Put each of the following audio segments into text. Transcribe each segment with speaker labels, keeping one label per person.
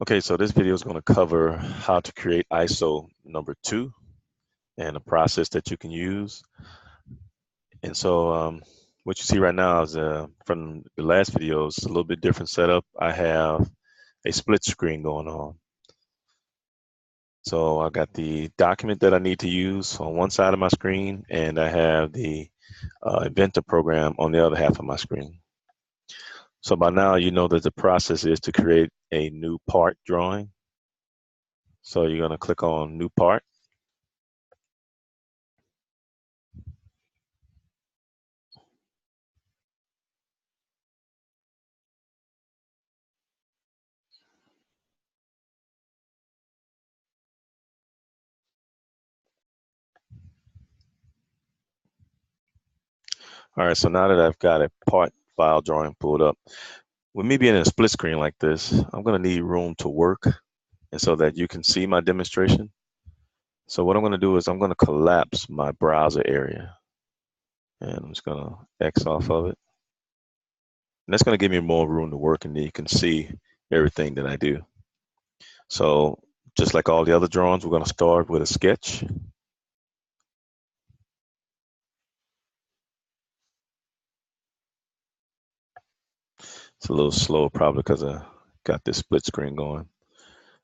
Speaker 1: Okay, so this video is going to cover how to create ISO number 2 and a process that you can use. And so what you see right now is from the last video is a little bit different setup. I have a split screen going on. So I got the document that I need to use on one side of my screen, and I have the Inventor program on the other half of my screen. So by now you know that the process is to create a new part drawing. So you're going to click on New Part. All right, so now that I've got a part file drawing pulled up, with me being in a split screen like this, I'm going to need room to work and so that you can see my demonstration. So what I'm going to do is I'm going to collapse my browser area, and I'm just going to X off of it. And that's going to give me more room to work, and then you can see everything that I do. So just like all the other drawings, we're going to start with a sketch. It's a little slow probably because I got this split screen going.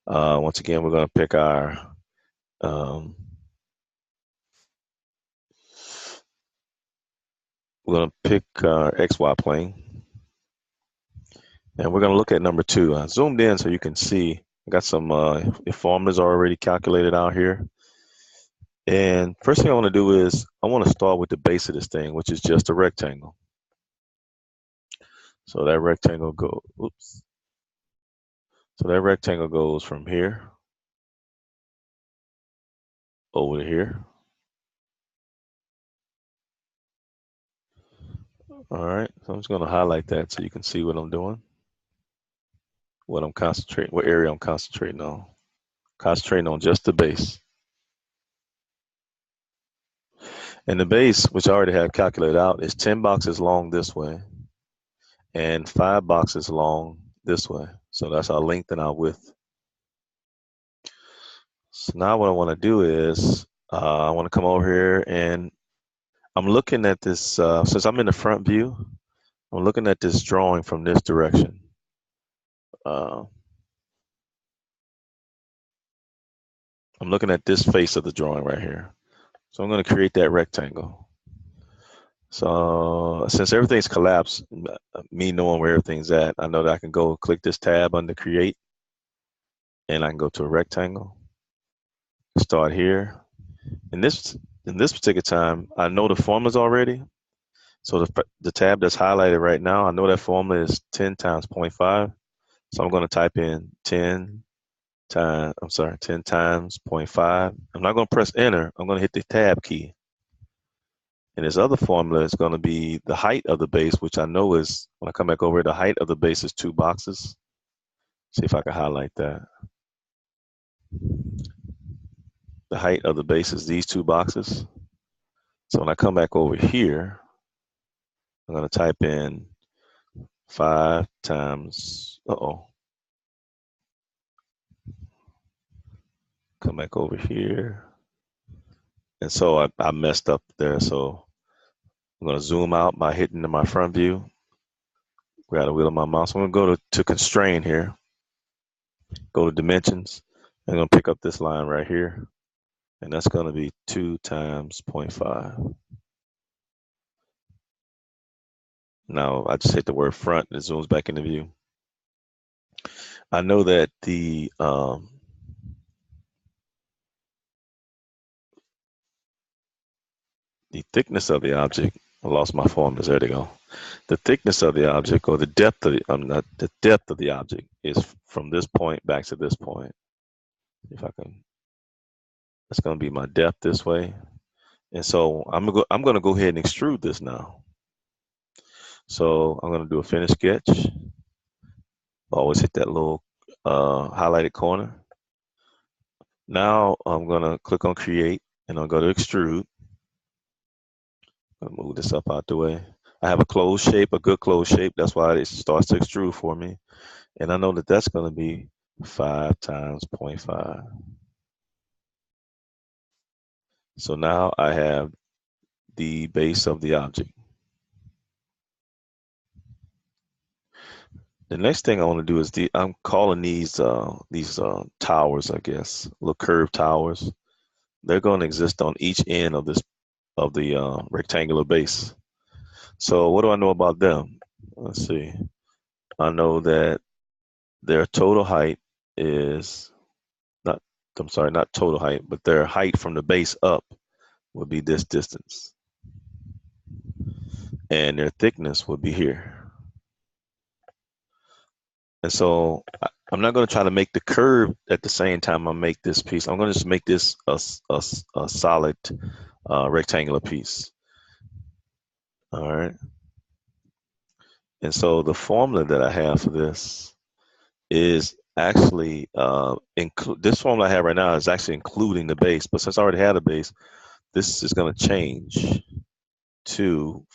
Speaker 1: Once again, we're going to pick our we're going to pick our XY plane, and we're going to look at number 2. I zoomed in so you can see. I got some formulas already calculated out here. And first thing I want to do is I want to start with the base of this thing, which is just a rectangle. So that rectangle goes from here over to here. All right, so I'm just going to highlight that so you can see what I'm doing, what area I'm concentrating on. Concentrating on just the base. And the base, which I already have calculated out, is 10 boxes long this way and 5 boxes long this way. So that's our length and our width. So now what I want to do is I want to come over here, and I'm looking at this, since I'm in the front view, I'm looking at this drawing from this direction. I'm looking at this face of the drawing right here. So I'm going to create that rectangle. So since everything's collapsed, me knowing where everything's at, I know that I can go click this tab under Create, and I can go to a rectangle, start here. In this particular time, I know the formulas already. So the tab that's highlighted right now, I know that formula is 10 times 0.5. So I'm going to type in 10 times 0.5. I'm not going to press enter. I'm going to hit the tab key. And this other formula is going to be the height of the base, which I know is, when I come back over, the height of the base is 2 boxes. See if I can highlight that. The height of the base is these 2 boxes. So when I come back over here, I'm going to type in 5 times, come back over here. And so I messed up there. So I'm going to zoom out by hitting my front view, grab the wheel of my mouse. I'm going to go to constrain here, go to dimensions. I'm going to pick up this line right here, and that's going to be 2 times 0.5. Now I just hit the word front, and it zooms back into view. I know that the thickness of the object, I lost my formulas, there they go. The thickness of the object, or the depth of the depth of the object, is from this point back to this point. If I can, that's going to be my depth this way. And so I'm going to go ahead and extrude this now. So I'm going to do a finish sketch. Always hit that little highlighted corner. Now I'm going to click on create, and I'll go to extrude. I'll move this up out the way. I have a closed shape, a good closed shape. That's why it starts to extrude for me. And I know that that's going to be 5 times 0.5. So now I have the base of the object. The next thing I want to do is I'm calling these towers, I guess, little curved towers. They're going to exist on each end of the rectangular base. So what do I know about them? Let's see. I know that their total height is not, I'm sorry, not total height, but their height from the base up would be this distance. And their thickness would be here. And so I'm not going to try to make the curve at the same time I make this piece. I'm going to just make this a solid rectangular piece. All right. And so the formula that I have for this is actually this formula I have right now is actually including the base. But since I already had a base, this is going to change to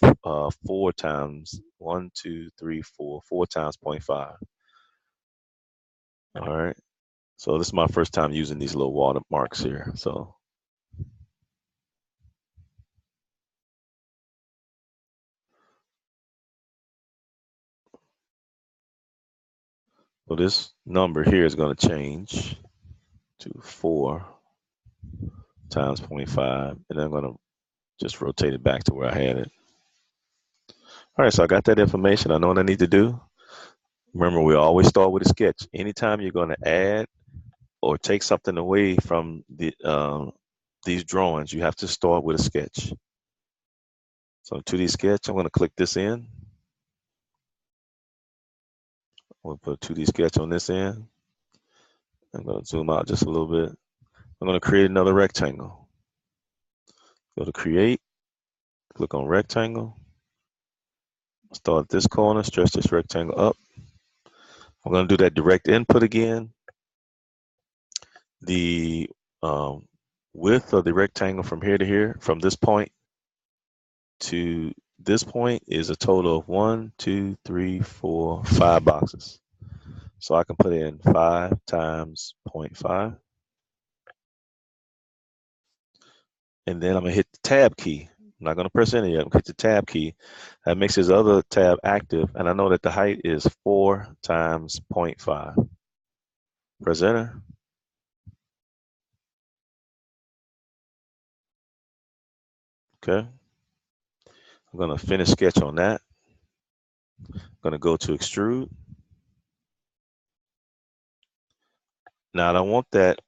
Speaker 1: 4 times 1, 2, 3, 4, 4 times 0.5. All right. So this is my first time using these little watermarks here. So this number here is going to change to 4 times 0.5, and I'm going to just rotate it back to where I had it. All right, so I got that information. I know what I need to do. Remember, we always start with a sketch. Anytime you're going to add or take something away from these drawings, you have to start with a sketch. So 2D sketch, I'm going to click this in. We'll put a 2D sketch on this end. I'm going to zoom out just a little bit. I'm going to create another rectangle. Go to create, click on rectangle. Start at this corner, stretch this rectangle up. I'm going to do that direct input again. The width of the rectangle from here to here, from this point to this point, is a total of 1, 2, 3, 4, 5 boxes. So I can put in 5 times 0.5. And then I'm going to hit the tab key. I'm not going to press any yet. I'm going to hit the tab key. That makes this other tab active. And I know that the height is 4 times 0.5. Press enter. Okay. I'm going to finish sketch on that. I'm going to go to extrude. Now I don't want that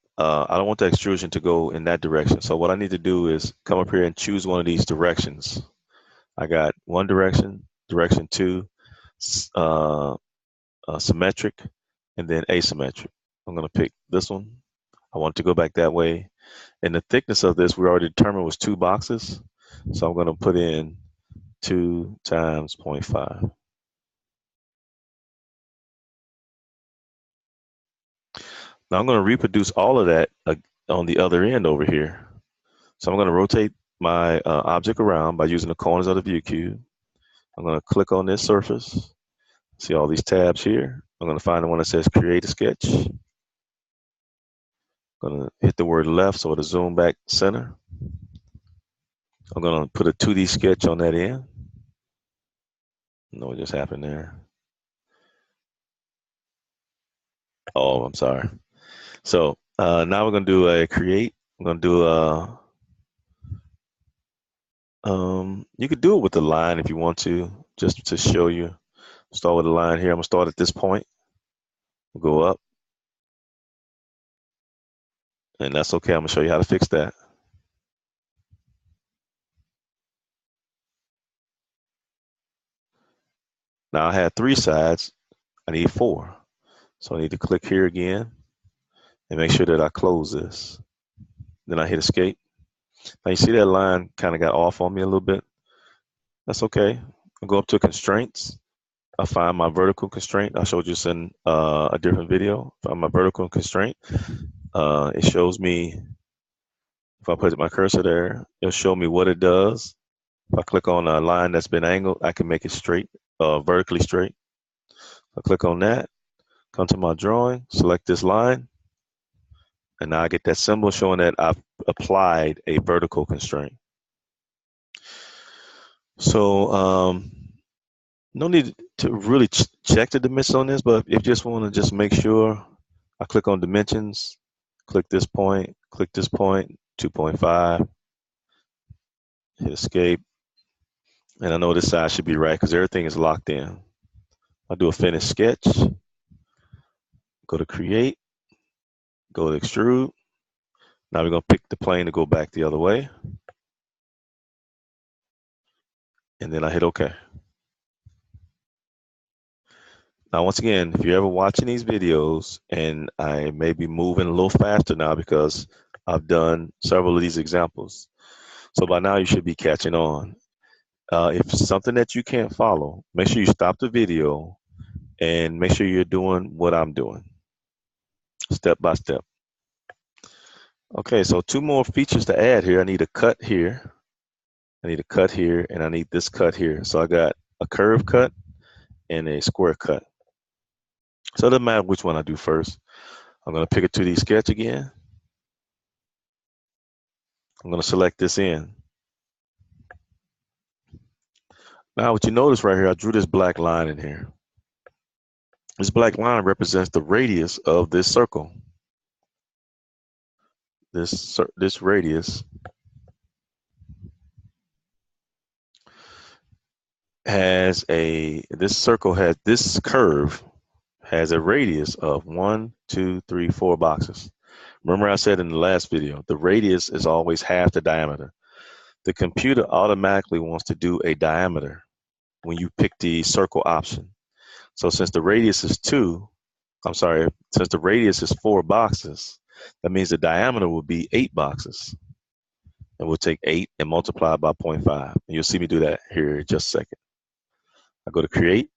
Speaker 1: extrusion to go in that direction. So what I need to do is come up here and choose one of these directions. I got one direction, direction 2, symmetric, and then asymmetric. I'm going to pick this one. I want to go back that way. And the thickness of this, we already determined, was 2 boxes. So I'm going to put in 2 times 0.5. Now I'm going to reproduce all of that on the other end over here. So I'm going to rotate my object around by using the corners of the view cube. I'm going to click on this surface. See all these tabs here. I'm going to find the one that says create a sketch. I'm going to hit the word left so it'll zoom back center. I'm going to put a 2D sketch on that end. No, what just happened there? Oh, I'm sorry. So now we're going to do a create. I'm going to do a, you could do it with the line if you want to, just to show you. Start with a line here. I'm going to start at this point. We'll go up. And that's okay. I'm going to show you how to fix that. Now I had 3 sides. I need 4. So I need to click here again and make sure that I close this. Then I hit escape. Now you see that line kind of got off on me a little bit. That's okay. I'll go up to constraints. I find my vertical constraint. I showed you this in a different video. Find my vertical constraint. It shows me, if I put my cursor there, it'll show me what it does. If I click on a line that's been angled, I can make it straight, vertically straight. I click on that. Come to my drawing, select this line, and now I get that symbol showing that I've applied a vertical constraint. So no need to really check the dimensions on this, but if you just want to just make sure, I click on dimensions, click this point, 2.5, hit escape, and I know this side should be right because everything is locked in. I'll do a finish sketch, go to create, go to extrude. Now we're going to pick the plane to go back the other way. And then I hit OK. Now, once again, if you're ever watching these videos, and I may be moving a little faster now because I've done several of these examples. So by now you should be catching on. If it's something that you can't follow, make sure you stop the video and make sure you're doing what I'm doing, step by step. Okay, so two more features to add here. I need a cut here. I need a cut here, and I need this cut here. So I got a curve cut and a square cut. So it doesn't matter which one I do first. I'm going to pick a 2D sketch again. I'm going to select this end. Now what you notice right here, I drew this black line in here. This black line represents the radius of this circle. This radius has this curve has a radius of 1, 2, 3, 4 boxes. Remember I said in the last video, the radius is always half the diameter. The computer automatically wants to do a diameter when you pick the circle option. So since the radius is since the radius is 4 boxes, that means the diameter will be 8 boxes. And we'll take 8 and multiply by 0.5. And you'll see me do that here in just a second. I go to create.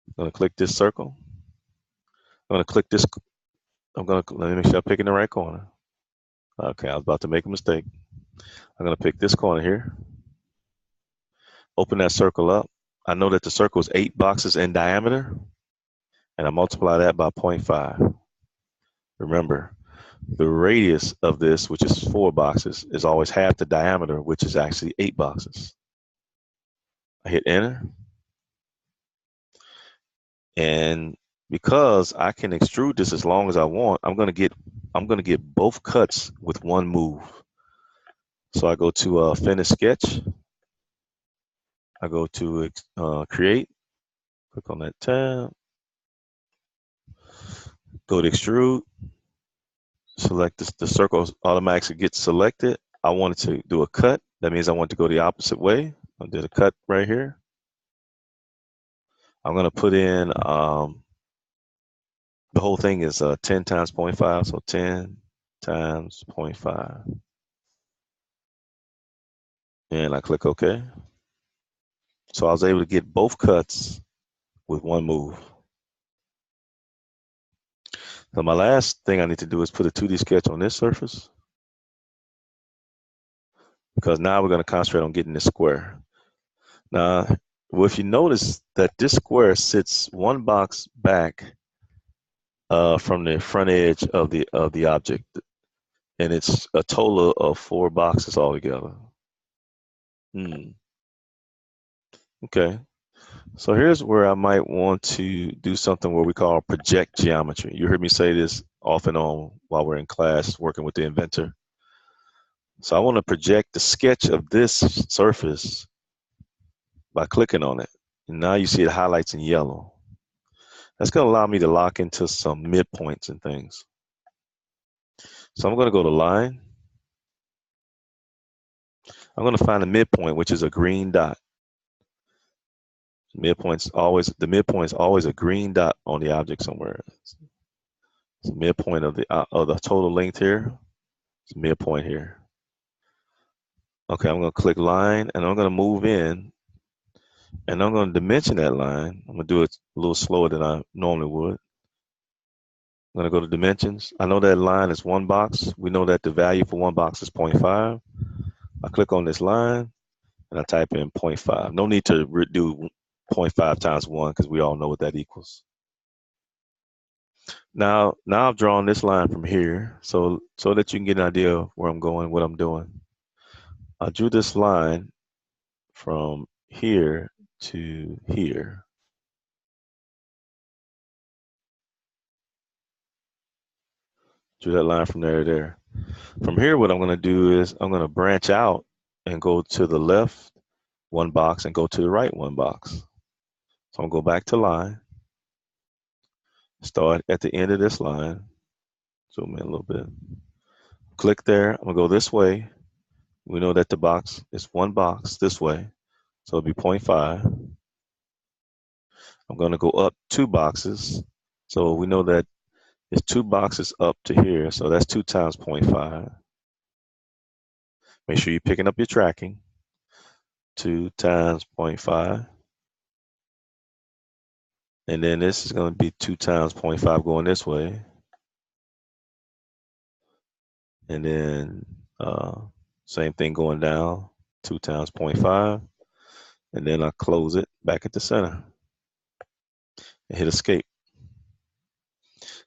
Speaker 1: I'm going to click this circle. I'm going to click this. Let me make sure I'm picking the right corner. Okay, I was about to make a mistake. I'm going to pick this corner here. Open that circle up. I know that the circle is 8 boxes in diameter, and I multiply that by 0.5. Remember, the radius of this, which is 4 boxes, is always half the diameter, which is actually 8 boxes. I hit enter. And because I can extrude this as long as I want, I'm gonna get both cuts with one move. So I go to finish sketch. I go to create. Click on that tab. Go to extrude. Select this, the circle automatically gets selected. I wanted to do a cut. That means I want to go the opposite way. I did a cut right here. I'm gonna put in the whole thing is 10 times 0.5, so 10 times 0.5. And I click OK. So I was able to get both cuts with one move. So my last thing I need to do is put a 2D sketch on this surface, because now we're going to concentrate on getting this square. Now, well, if you notice that this square sits one box back from the front edge of the object, and it's a total of 4 boxes altogether. Okay. So here's where I might want to do something where we call project geometry. You heard me say this off and on while we're in class working with the inventor. So I want to project the sketch of this surface by clicking on it. And now you see it highlights in yellow. That's going to allow me to lock into some midpoints and things. So I'm going to go to line. I'm going to find a midpoint, which is a green dot. The midpoint is always a green dot on the object somewhere. It's the midpoint of the total length here. It's midpoint here. Okay, I'm going to click line, and I'm going to move in, and I'm going to dimension that line. I'm going to do it a little slower than I normally would. I'm going to go to dimensions. I know that line is 1 box. We know that the value for 1 box is 0.5. I click on this line, and I type in 0.5. No need to do 0.5 times 1, because we all know what that equals. Now I've drawn this line from here, so that you can get an idea of where I'm going, what I'm doing. I drew this line from here to here. Drew that line from there to there. From here, what I'm going to do is I'm going to branch out and go to the left one box and go to the right one box. So I'm going to go back to line, start at the end of this line, zoom in a little bit. Click there. I'm going to go this way. We know that the box is one box this way, so it'll be 0.5. I'm going to go up two boxes. So we know that it's two boxes up to here, so that's 2 times 0.5. Make sure you're picking up your tracking. 2 times 0.5. And then this is going to be 2 times 0.5 going this way. And then same thing going down, 2 times 0.5. And then I close it back at the center and hit escape.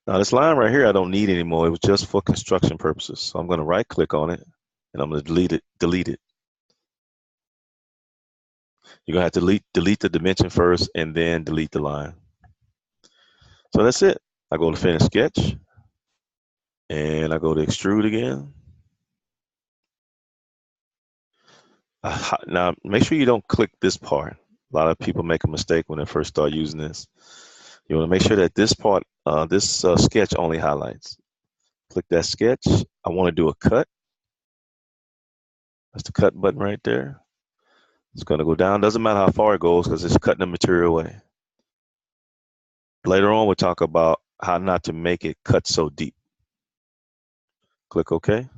Speaker 1: Now this line right here I don't need anymore. It was just for construction purposes. So I'm going to right click on it and I'm going to delete it. You're going to have to delete the dimension first and then delete the line. So that's it. I go to finish sketch and I go to extrude again. Now make sure you don't click this part. A lot of people make a mistake when they first start using this. You want to make sure that this part, this sketch only highlights. Click that sketch. I want to do a cut. That's the cut button right there. It's going to go down. Doesn't matter how far it goes because it's cutting the material away. Later on, we'll talk about how not to make it cut so deep. Click OK.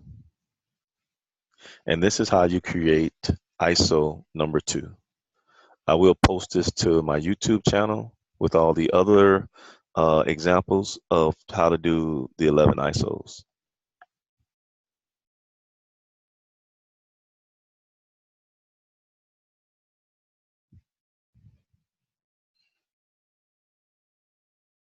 Speaker 1: And this is how you create ISO number 2. I will post this to my YouTube channel with all the other examples of how to do the 11 ISOs.